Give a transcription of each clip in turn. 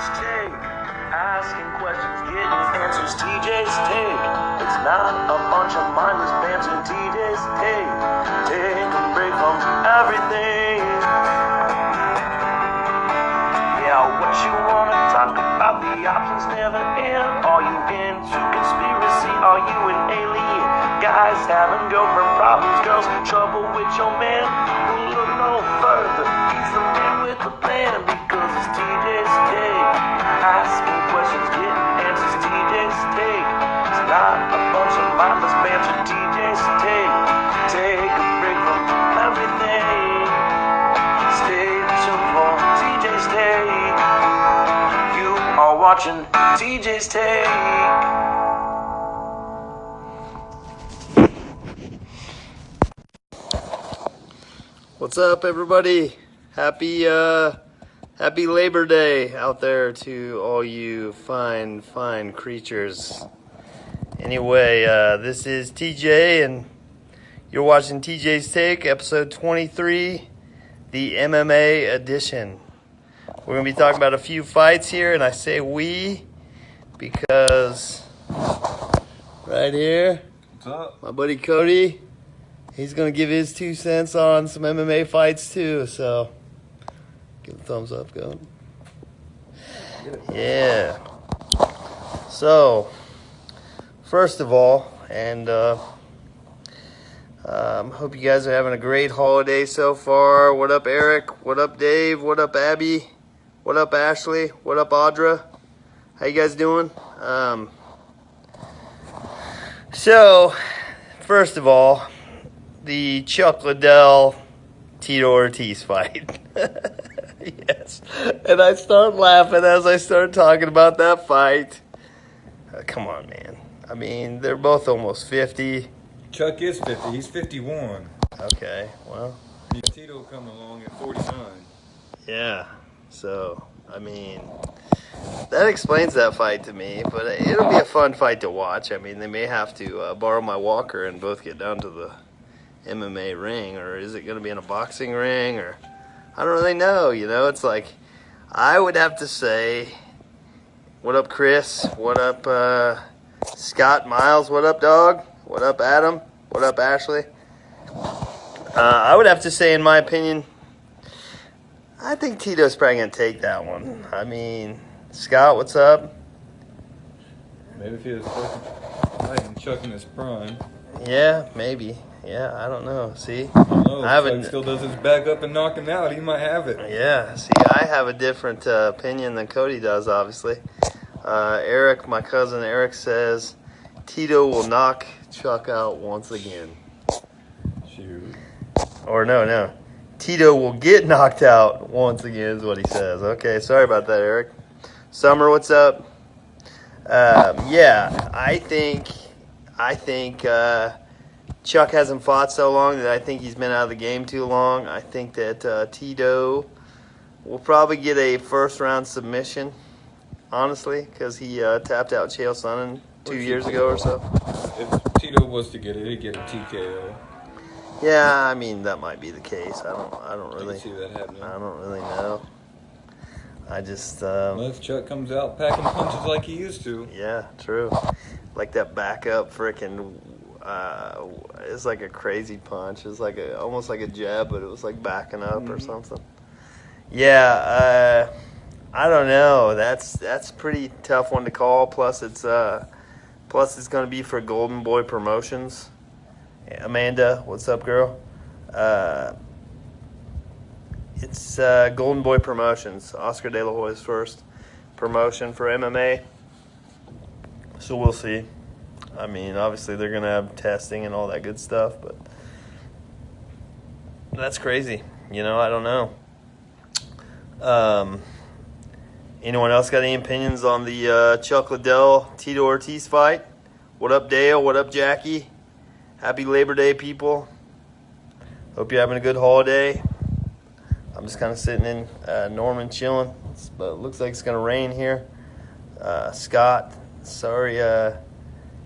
TJ's Take. Asking questions, getting answers. TJ's Take. It's not a bunch of mindless banter. TJ's Take. Take a break from everything. Yeah, what you wanna talk about? The options never end. Are you into conspiracy? Are you an alien? Guys having girlfriend problems, girls trouble with your man. Well, look no further. He's the man with the plan because it's TJ's Take. Asking questions, getting answers. TJ's Take. It's not a bunch of mindless banter. TJ's Take. Take a break from everything. Stay tuned for TJ's Take. You are watching TJ's Take. What's up, everybody? Happy Labor Day out there to all you fine creatures. Anyway, this is TJ, and you're watching TJ's Take, episode 23, the MMA edition. We're going to be talking about a few fights here, and I say we because right here, what's up? my buddy Cody, he's going to give his 2 cents on some MMA fights too, so give a thumbs up, go. Yeah. So, first of all, and hope you guys are having a great holiday so far. What up, Eric? What up, Dave? What up, Abby? What up, Ashley? What up, Audra? How you guys doing? So, first of all, the Chuck Liddell Tito Ortiz fight. Yes. And I start laughing as I start talking about that fight. Come on, man. I mean, they're both almost 50. Chuck is 50. He's 51. Okay, well. Tito coming along at 49. Yeah. So, I mean, that explains that fight to me. But it'll be a fun fight to watch. I mean, they may have to borrow my walker and both get down to the MMA ring, or is it going to be in a boxing ring, or I don't really know. You know, it's like I would have to say, what up, Chris? What up, Scott Miles? What up, dog? What up, Adam? What up, Ashley? I would have to say, in my opinion, I think Tito's probably going to take that one. I mean, Scott, what's up? Maybe if he was fighting Chuck in his prime. Yeah, maybe. Yeah, I don't know. See? I don't know. I Chuck still does his back up and knock him out. He might have it. Yeah, see, I have a different opinion than Cody does, obviously. Eric, my cousin Eric, says Tito will knock Chuck out once again. Shoot. Or no. Tito will get knocked out once again is what he says. Okay, sorry about that, Eric. Summer, what's up? Yeah, I think Chuck hasn't fought so long that I think he's been out of the game too long. I think that Tito will probably get a first-round submission, honestly, because he tapped out Chael Sonnen 2 years ago or so. If Tito was to get it, he'd get a TKO. Yeah, I mean that might be the case. I don't really see that happening. I don't really know. I just unless Chuck comes out packing punches like he used to. Yeah, true. Like that backup frickin' it's like a crazy punch. It's like almost like a jab, but it was like backing up or something. Yeah, I don't know. That's pretty tough one to call. Plus it's going to be for Golden Boy Promotions. Amanda, what's up, girl? It's Golden Boy Promotions. Oscar De La Hoya's first promotion for MMA. So we'll see. I mean, obviously they're going to have testing and all that good stuff, but that's crazy. You know, I don't know. Anyone else got any opinions on the Chuck Liddell Tito Ortiz fight? What up, Dale? What up, Jackie? Happy Labor Day, people. Hope you're having a good holiday. I'm just kind of sitting in Norman chilling, but it looks like it's going to rain here. Scott, sorry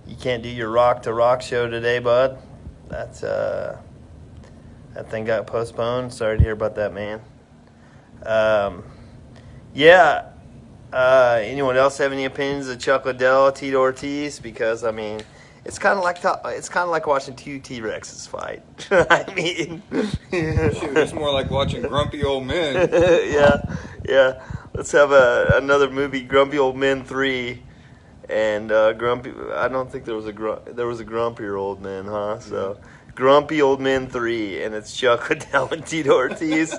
you can't do your Rock to Rock show today, bud. That thing got postponed. Sorry to hear about that, man. Yeah, Anyone else have any opinions of Chuck Liddell, Tito Ortiz? Because I mean, it's kind of like watching two T-Rexes fight. I mean, Shoot, it's more like watching grumpy old men. yeah. Let's have another movie, Grumpy Old Men 3, and Grumpy. I don't think there was a grumpier old man, huh? So, Grumpy Old Men 3, and it's Chuck Liddell and Tito Ortiz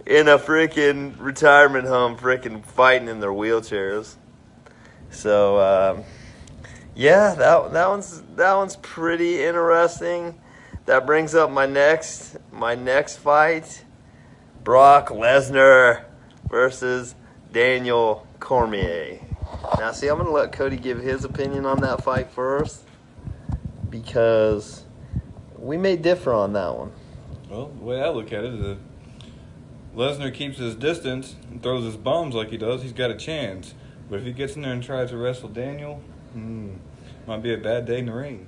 in a freaking retirement home, freaking fighting in their wheelchairs. So, yeah, that one's pretty interesting. That brings up my next fight, Brock Lesnar versus Daniel Cormier. Now, see, I'm going to let Cody give his opinion on that fight first, because we may differ on that one. Well, the way I look at it is, if Lesnar keeps his distance and throws his bombs like he does, he's got a chance. But if he gets in there and tries to wrestle Daniel, might be a bad day in the ring.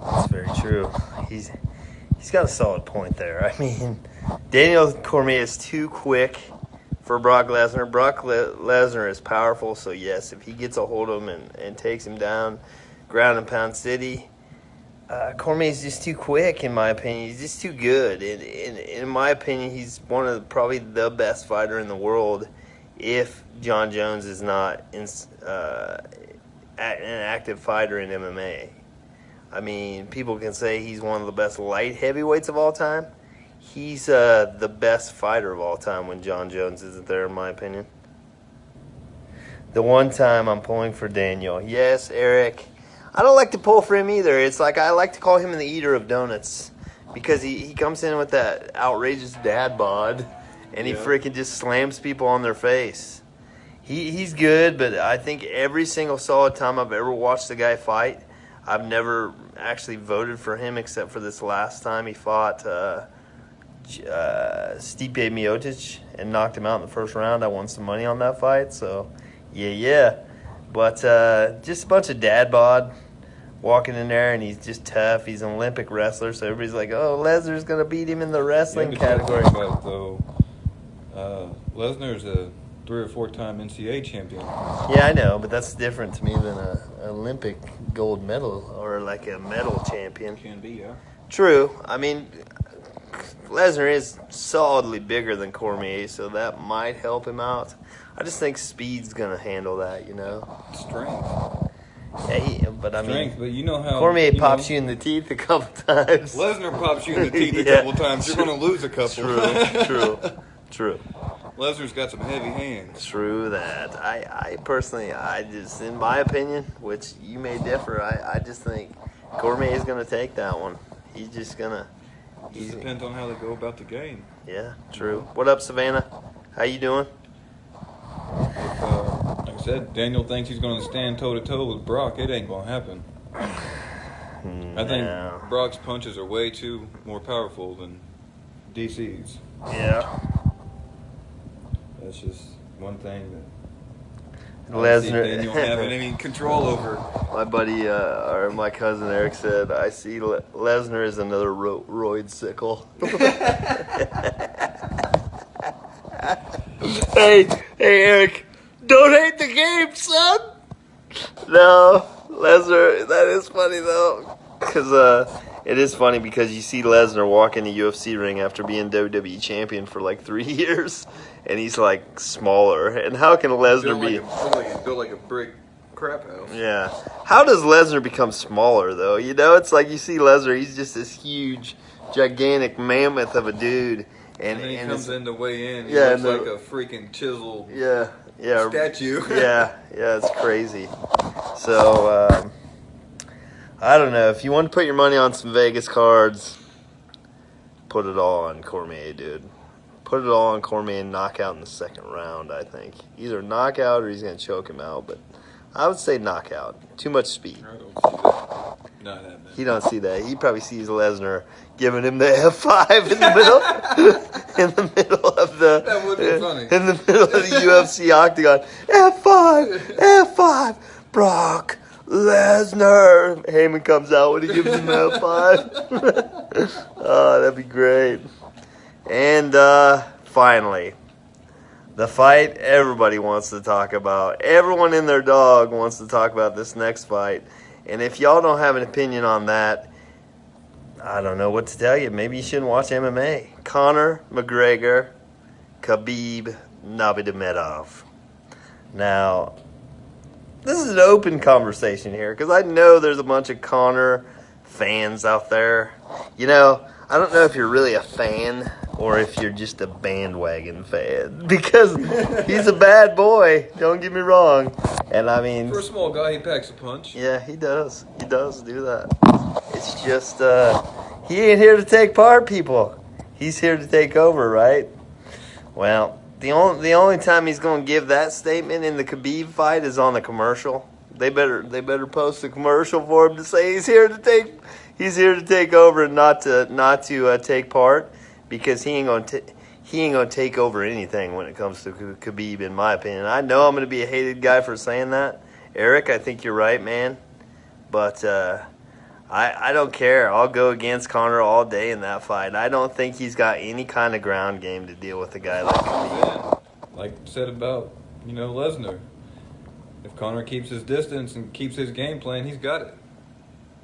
That's very true. He's got a solid point there. I mean, Daniel Cormier is too quick for Brock Lesnar. Brock Lesnar is powerful, so yes, if he gets a hold of him and takes him down, ground and pound city, Cormier is just too quick, in my opinion. He's just too good. In my opinion, he's probably the best fighter in the world if John Jones is not an active fighter in MMA. I mean, people can say he's one of the best light heavyweights of all time. He's the best fighter of all time when John Jones isn't there, in my opinion. The one time I'm pulling for Daniel. Yes, Eric. I don't like to pull for him either. It's like I like to call him the eater of donuts, because he comes in with that outrageous dad bod, and he freaking just slams people on their face. He's good, but I think every single solid time I've ever watched the guy fight, I've never actually voted for him except for this last time he fought Stipe Miocic and knocked him out in the first round. I won some money on that fight, so yeah. But just a bunch of dad bod walking in there, and he's just tough. He's an Olympic wrestler, so everybody's like, oh, Lesnar's going to beat him in the wrestling category. About it, though, Lesnar's a 3 or 4 time NCAA champion. Yeah, I know, but that's different to me than an Olympic gold medal or like a medal champion. Can be, yeah. True. I mean, Lesnar is solidly bigger than Cormier, so that might help him out. I just think speed's going to handle that, you know. Strength. Yeah, but I mean, Strength, but you know how Cormier pops you in the teeth a couple times. Lesnar pops you in the teeth a couple times. You're going to lose a couple. True. Lesnar's got some heavy hands. True that. I personally, just, in my opinion, which you may differ, I just think Cormier is going to take that one. He's just going to. It depends on how they go about the game. Yeah, true. What up, Savannah? How you doing? If, like I said, Daniel thinks he's going to stand toe-to-toe with Brock. It ain't going to happen. I think Brock's punches are way too more powerful than DC's. Yeah. That's just one thing that Lesnar. Daniel having any control over. My buddy, or my cousin Eric said, I see Lesnar is another roid sickle. Hey, Eric, don't hate the game, son. No, Lesnar, that is funny, though. Because it is funny because you see Lesnar walk in the UFC ring after being WWE champion for like 3 years, and he's like smaller. And how can Lesnar be... built like a brick crap house. Yeah. How does Lesnar become smaller, though? You know, it's like you see Lesnar, he's just this huge, gigantic mammoth of a dude. And then he comes in to weigh in. He looks like a freaking chiseled statue. yeah, it's crazy. So, I don't know. If you want to put your money on some Vegas cards, put it all on Cormier, dude. Put it all on Cormier and knockout in the second round, I think. Either knockout or he's going to choke him out. But I would say knockout. Too much speed. I don't see that. Not that bad. He don't see that. He probably sees Lesnar giving him the F5 in the middle. In the middle of the... That would be funny. In the middle of the UFC octagon. F5, Brock Lesnar. Heyman comes out when he gives him an F5. Oh, that'd be great. And finally, The fight everybody wants to talk about. Everyone and their dog wants to talk about this next fight. And if y'all don't have an opinion on that, I don't know what to tell you. Maybe you shouldn't watch MMA. Conor McGregor, Khabib Nurmagomedov. Now, this is an open conversation here because I know there's a bunch of Conor fans out there. You know, I don't know if you're really a fan or if you're just a bandwagon fan because he's a bad boy. Don't get me wrong. And I mean, for a small guy, he packs a punch. Yeah, he does. He does do that. It's just he ain't here to take part, people. He's here to take over, right? Well, the only time he's going to give that statement in the Khabib fight is on the commercial. They better post a commercial for him to say he's here to take over and not to take part, because he ain't gonna take over anything when it comes to Khabib, in my opinion. I know I'm gonna be a hated guy for saying that, Eric. I think you're right, man. But I don't care. I'll go against Conor all day in that fight. I don't think he's got any kind of ground game to deal with a guy like Khabib. Like said about, Lesnar. If Conor keeps his distance and keeps his game plan, he's got it.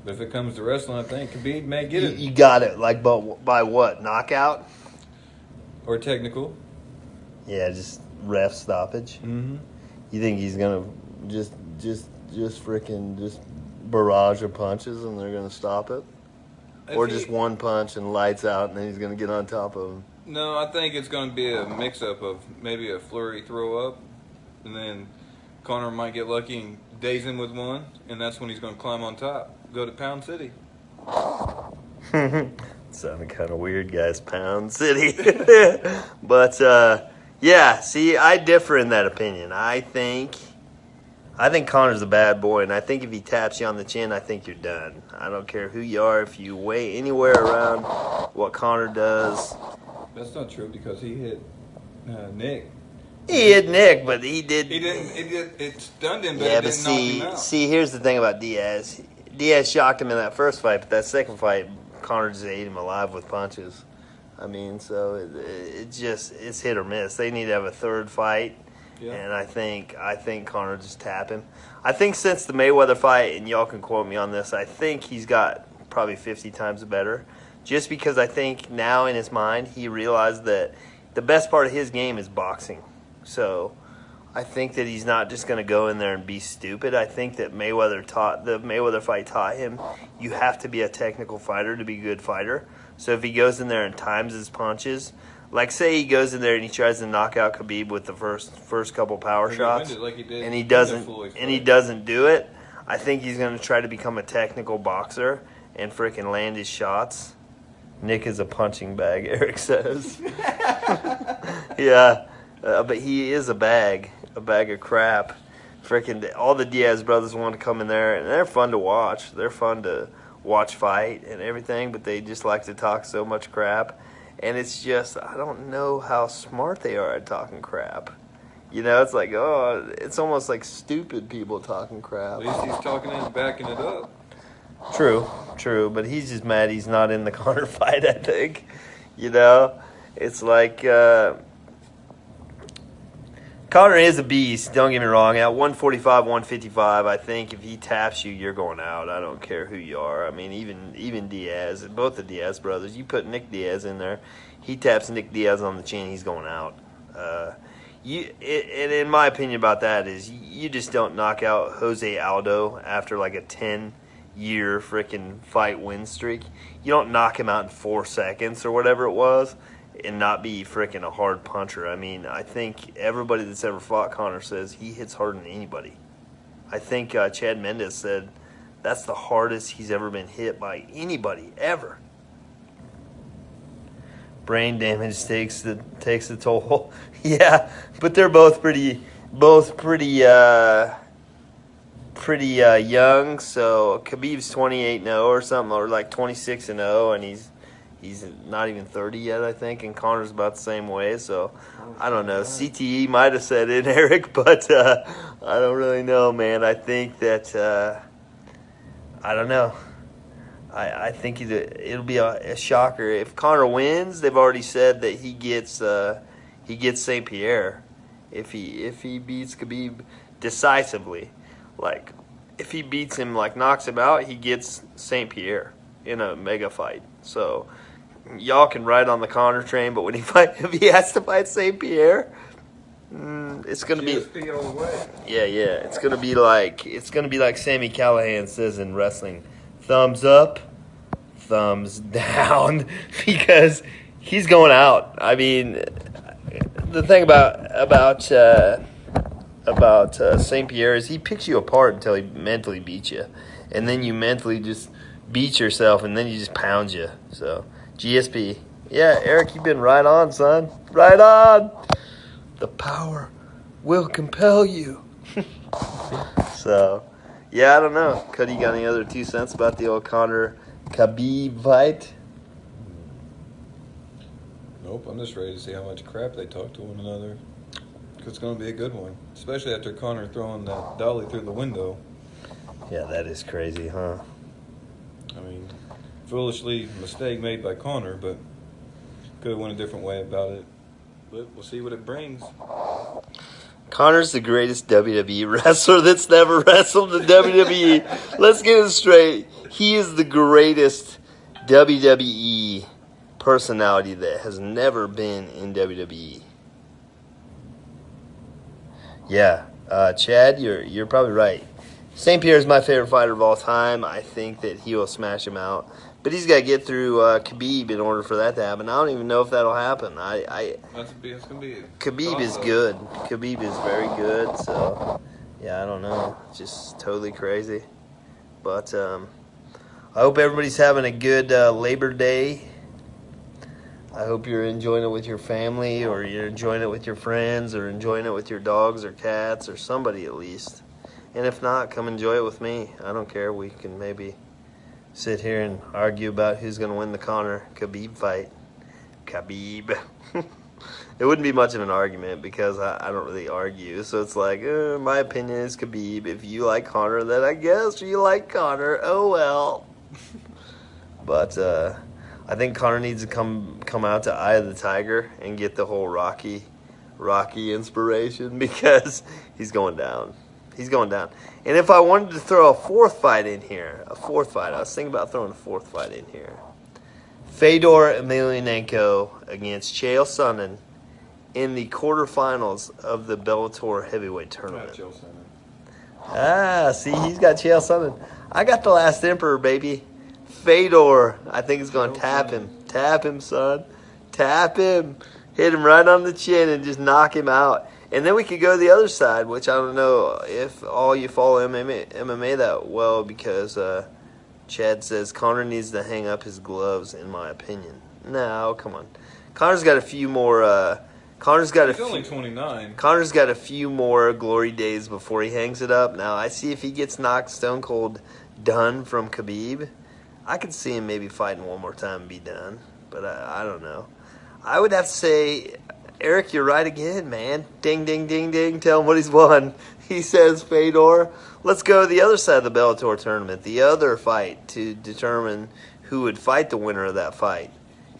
But if it comes to wrestling, I think Khabib may get it. You got it. Like, by what? Knockout? Or technical. Yeah, just ref stoppage. Mm-hmm. You think he's gonna just freaking just barrage of punches and they're gonna stop it? Or just one punch and lights out and then he's gonna get on top of him? No, I think it's gonna be a mix-up of maybe a flurry throw-up, and then Conor might get lucky and daze him with one, and that's when he's gonna climb on top, go to Pound City. Sounded kind of weird, guys. Pound City. But yeah, see, I differ in that opinion. I think Conor's a bad boy, and I think if he taps you on the chin, I think you're done. I don't care who you are. If you weigh anywhere around what Conor does. That's not true, because he hit Nick. He hit Nick, but he did. He didn't. It stunned him, but Yeah, it but didn't knock him out. see, here's the thing about Diaz. Diaz shocked him in that first fight, but that second fight, Conor just ate him alive with punches. I mean, so it's hit or miss. They need to have a third fight, Yeah. and I think Conor just tap him. I think since the Mayweather fight, and y'all can quote me on this, I think he's got probably 50 times better. Just because I think now in his mind he realized that the best part of his game is boxing. So I think that he's not just going to go in there and be stupid. I think that the Mayweather fight taught him you have to be a technical fighter to be a good fighter. So if he goes in there and times his punches, like say he goes in there and he tries to knock out Khabib with the first couple power shots, and he doesn't do it, I think he's going to try to become a technical boxer and freaking land his shots. Nick is a punching bag, Eric says. Yeah, but he is a bag of crap. Freaking all the Diaz brothers want to come in there, and they're fun to watch. They're fun to watch fight and everything, but they just like to talk so much crap. And it's just, I don't know how smart they are at talking crap. It's like, it's almost like stupid people talking crap. At least he's talking and backing it up. True, but he's just mad he's not in the Conor fight, I think. It's like Conor is a beast, don't get me wrong. At 145, 155, I think if he taps you, you're going out. I don't care who you are. I mean, even Diaz, both the Diaz brothers, you put Nick Diaz in there, he taps Nick Diaz on the chin, he's going out. And in my opinion about that is you just don't knock out Jose Aldo after like a 10-year freaking fight win streak. You don't knock him out in 4 seconds or whatever it was and not be freaking a hard puncher. I mean, I think everybody that's ever fought Conor says he hits harder than anybody. I think Chad Mendes said that's the hardest he's ever been hit by anybody ever. Brain damage takes the toll. Yeah, but they're both pretty young. So Khabib's 28-0 or something, or like 26-0, and he's not even 30 yet, I think, and Conor's about the same way. So I don't know. CTE might have said it, Eric, but I don't really know, man. I think that I don't know. I think it'll be a shocker if Conor wins. They've already said that he gets St. Pierre, if he beats Khabib decisively, like if he beats him, like knocks him out, he gets St. Pierre in a mega fight. So y'all can ride on the Conor train, but when if he has to fight St. Pierre, it's gonna be GSP all the way. yeah. It's gonna be like Sami Callihan says in wrestling: thumbs up, thumbs down, because he's going out. I mean, the thing about St. Pierre is he picks you apart until he mentally beats you, and then you mentally just beat yourself, and then he just pounds you. So GSP, yeah, Eric, you've been right on, son, right on. The power will compel you. So, yeah, I don't know. Cuddy, got any other 2 cents about the old Conor Khabib fight? Nope, I'm just ready to see how much crap they talk to one another. Because it's going to be a good one. Especially after Conor throwing that dolly through the window. Yeah, that is crazy, huh? I mean, foolishly, mistake made by Conor, but could have went a different way about it. But we'll see what it brings. Conor's the greatest WWE wrestler that's never wrestled in WWE. Let's get it straight. He is the greatest WWE personality that has never been in WWE. Yeah, Chad, you're probably right. St. Pierre is my favorite fighter of all time. I think that he will smash him out. But he's got to get through Khabib in order for that to happen. I don't even know if that'll happen. That's gonna be Khabib is good. Khabib is very good. So, yeah, I don't know. It's just totally crazy. But I hope everybody's having a good Labor Day. I hope you're enjoying it with your family, or you're enjoying it with your friends, or enjoying it with your dogs or cats or somebody at least. And if not, come enjoy it with me. I don't care. We can maybe sit here and argue about who's going to win the Conor Khabib fight. Khabib. It wouldn't be much of an argument because I don't really argue. So it's like, my opinion is Khabib. If you like Conor, then I guess you like Conor. Oh, well. But I think Conor needs to come out to Eye of the Tiger and get the whole Rocky inspiration, because he's going down. He's going down. And if I wanted to throw a fourth fight in here, I was thinking about throwing a fourth fight in here. Fedor Emelianenko against Chael Sonnen in the quarterfinals of the Bellator heavyweight tournament. See, he's got Chael Sonnen. I got the Last Emperor, baby. Fedor, I think is going to tap him. Tap him, son. Tap him. Hit him right on the chin and just knock him out. And then we could go to the other side, which I don't know if all you follow MMA that well, because Chad says Conor needs to hang up his gloves, in my opinion. No, come on. Conor's got a few more. He's only 29. Conor's got a few more glory days before he hangs it up. Now, I see if he gets knocked stone cold done from Khabib, I could see him maybe fighting one more time and be done. But I don't know. I would have to say, Eric, you're right again, man. Ding, ding, ding, ding. Tell him what he's won. He says, Fedor. Let's go to the other side of the Bellator tournament, the other fight, to determine who would fight the winner of that fight.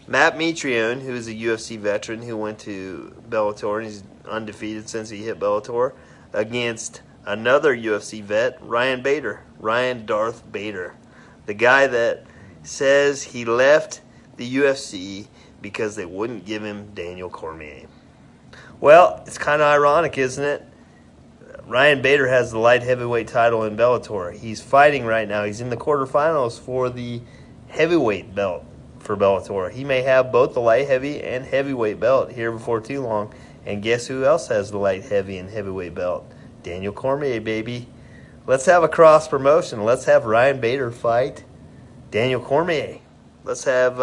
Matt Mitrione, who is a UFC veteran who went to Bellator, and he's undefeated since he hit Bellator, against another UFC vet, Ryan Darth Bader. The guy that says he left the UFC because they wouldn't give him Daniel Cormier. Well, it's kind of ironic, isn't it? Ryan Bader has the light heavyweight title in Bellator. He's fighting right now. He's in the quarterfinals for the heavyweight belt for Bellator. He may have both the light heavy and heavyweight belt here before too long. And guess who else has the light heavy and heavyweight belt? Daniel Cormier, baby. Let's have a cross promotion. Let's have Ryan Bader fight Daniel Cormier. Let's have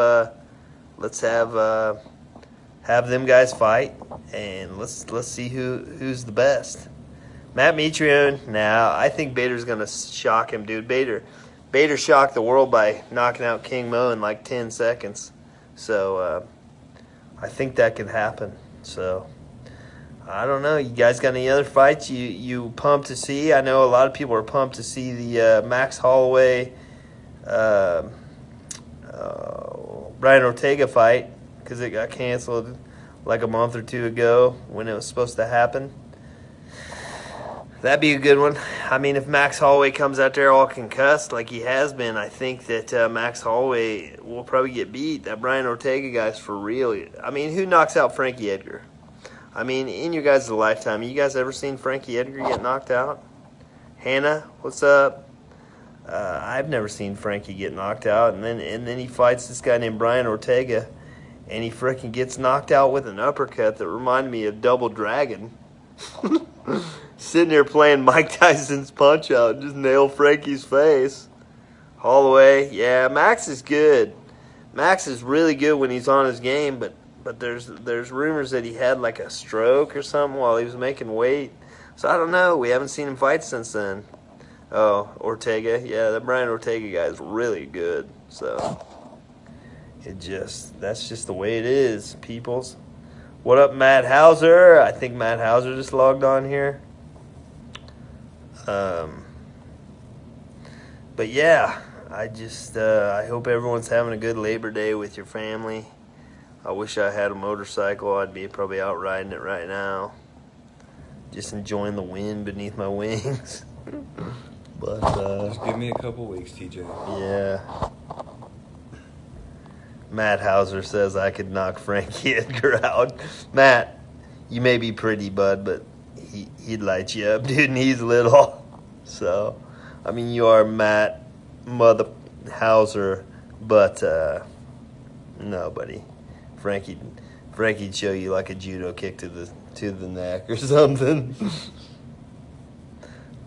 them guys fight, and let's see who's the best. Matt Mitrione. Now, I think Bader's gonna shock him, dude. Bader shocked the world by knocking out King Mo in like 10 seconds. So I think that could happen. So I don't know. You guys got any other fights you pumped to see? I know a lot of people are pumped to see the Max Holloway Brian Ortega fight because it got canceled. like a month or two ago when it was supposed to happen. That'd be a good one. I mean, if Max Holloway comes out there all concussed like he has been, I think that Max Holloway will probably get beat. That Brian Ortega guy's for real. I mean, who knocks out Frankie Edgar? I mean, in your guys' lifetime, you guys ever seen Frankie Edgar get knocked out? Hannah, what's up? I've never seen Frankie get knocked out, and then he fights this guy named Brian Ortega, and he freaking gets knocked out with an uppercut that reminded me of Double Dragon. Sitting there playing Mike Tyson's Punch Out and just nail Frankie's face. Holloway, yeah, Max is good. Max is really good when he's on his game, but there's rumors that he had like a stroke or something while he was making weight. So I don't know. We haven't seen him fight since then. Oh, Ortega, yeah, that Brian Ortega guy is really good. So that's just the way it is, peoples. What up, Matt Hauser? I think Matt Hauser just logged on here. But yeah, I hope everyone's having a good Labor Day with your family. I wish I had a motorcycle. I'd be probably out riding it right now, just enjoying the wind beneath my wings. But just give me a couple weeks, TJ. Yeah. Matt Hauser says I could knock Frankie Edgar out. Matt, you may be pretty, bud, but he'd light you up, dude, and he's little. So, I mean, you are Matt Mother Hauser, but no, buddy. Frankie'd show you like a judo kick to the neck or something.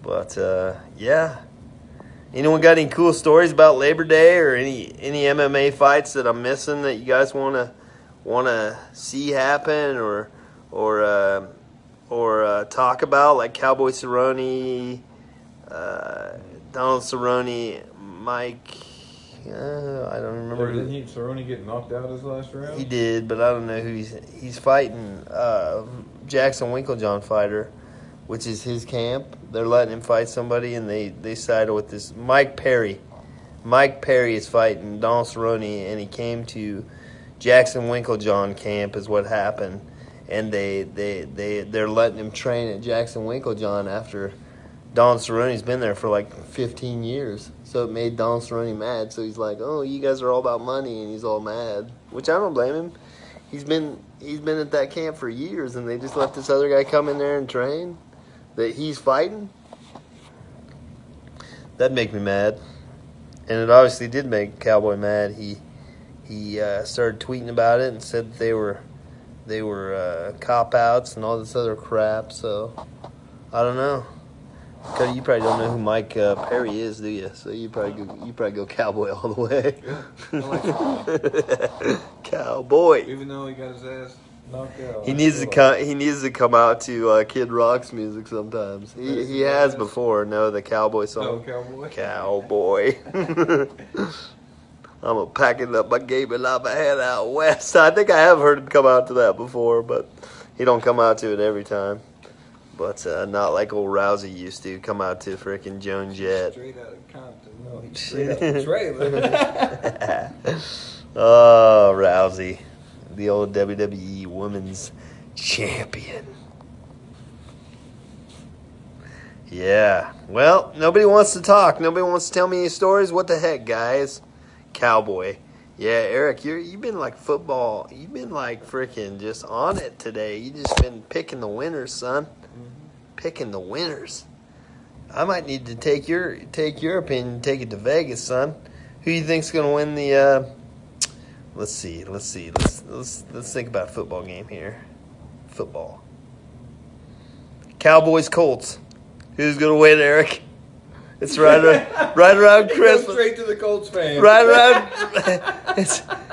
But yeah. Anyone got any cool stories about Labor Day or any MMA fights that I'm missing that you guys wanna see happen or talk about, like Cowboy Cerrone, Donald Cerrone, Mike? I don't remember. Didn't Cerrone get knocked out his last round? He did, but I don't know who he's fighting. Jackson Winklejohn fighter, which is his camp. They're letting him fight somebody, and they sided with this Mike Perry. Mike Perry is fighting Donald Cerrone, and he came to Jackson Winklejohn camp is what happened, and they're letting him train at Jackson Winklejohn after Donald Cerrone's been there for like 15 years. So it made Donald Cerrone mad. So he's like, "Oh, you guys are all about money," and he's all mad. Which I don't blame him. He's been at that camp for years, and they just let this other guy come in there and train that he's fighting. That'd make me mad. And it obviously did make Cowboy mad. He started tweeting about it and said that they were cop outs and all this other crap. So I don't know. Cody, you probably don't know who Mike Perry is, do you? So you probably go Cowboy all the way. Yeah, I like Cowboy. even though he got his ass knocked out. He needs to come out to Kid Rock's music sometimes. He has before. No, the Cowboy song. No, Cowboy. Cowboy. I'm a packing up my game and I'm a head out west. I think I have heard him come out to that before, but he don't come out to it every time. But not like old Rousey used to come out to frickin' Joan Jett. Straight out of Compton. No, he's straight out of the trailer. Oh, Rousey. The old WWE Women's Champion. Yeah. Well, nobody wants to talk. Nobody wants to tell me any stories. What the heck, guys? Cowboy. Yeah, Eric, you've been like football. You've been like freaking just on it today. You just been picking the winners, son. Picking the winners. I might need to take your opinion and take it to Vegas, son. Who you think's gonna win the? Let's see. Let's think about a football game here. Football. Cowboys Colts. Who's gonna win, Eric? It's right around Christmas. Straight to the Colts fan. Right around.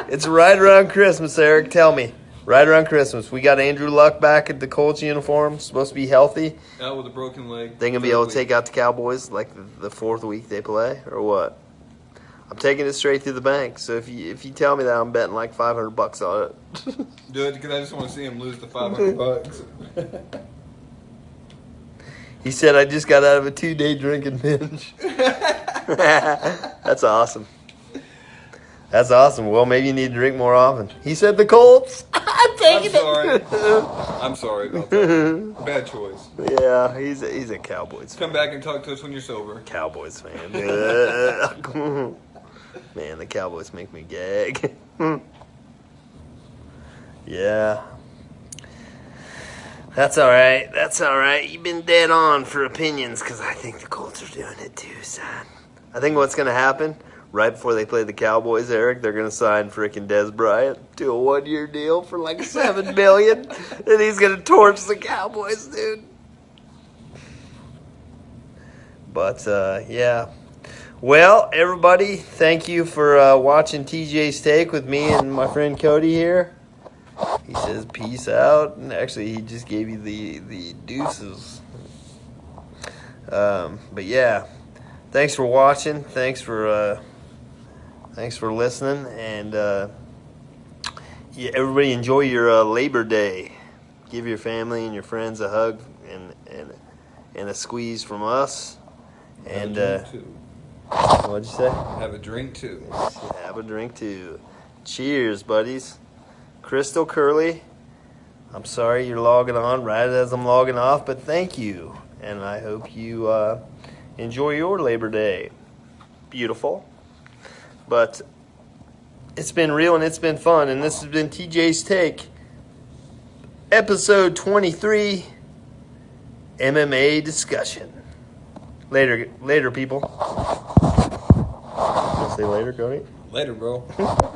It's right around Christmas, Eric. Tell me. Right around Christmas. We got Andrew Luck back at the Colts uniform. Supposed to be healthy. Out with a broken leg. They gonna be able to take out the Cowboys like the fourth week they play, or what? I'm taking it straight through the bank. So if you tell me that, I'm betting like $500 on it. Do it because I just want to see him lose the $500. He said, "I just got out of a 2-day drinking binge." That's awesome. That's awesome. Well, maybe you need to drink more often. He said the Colts. I'm sorry. I'm sorry about that. Bad choice. Yeah, he's a Cowboys fan. Come back and talk to us when you're sober. Cowboys fan. Man, the Cowboys make me gag. Yeah. That's all right. That's all right. You've been dead on for opinions because I think the Colts are doing it too, son. I think what's going to happen right before they play the Cowboys, Eric, they're going to sign freaking Des Bryant to a 1-year deal for like $7 million, and he's going to torch the Cowboys, dude. But yeah. Well, everybody, thank you for watching TJ's Take with me and my friend Cody here. He says peace out, and actually he just gave you the deuces. But yeah, thanks for watching. Thanks for listening, and yeah, everybody enjoy your Labor Day. Give your family and your friends a hug and a squeeze from us. And what'd you say? Have a drink too. Have a drink too. Cheers, buddies. Crystal Curley, I'm sorry you're logging on right as I'm logging off, but thank you. And I hope you enjoy your Labor Day. Beautiful. But it's been real and it's been fun. And this has been TJ's Take, episode 23, MMA discussion. Later, people. Say later, Cody? Later, bro.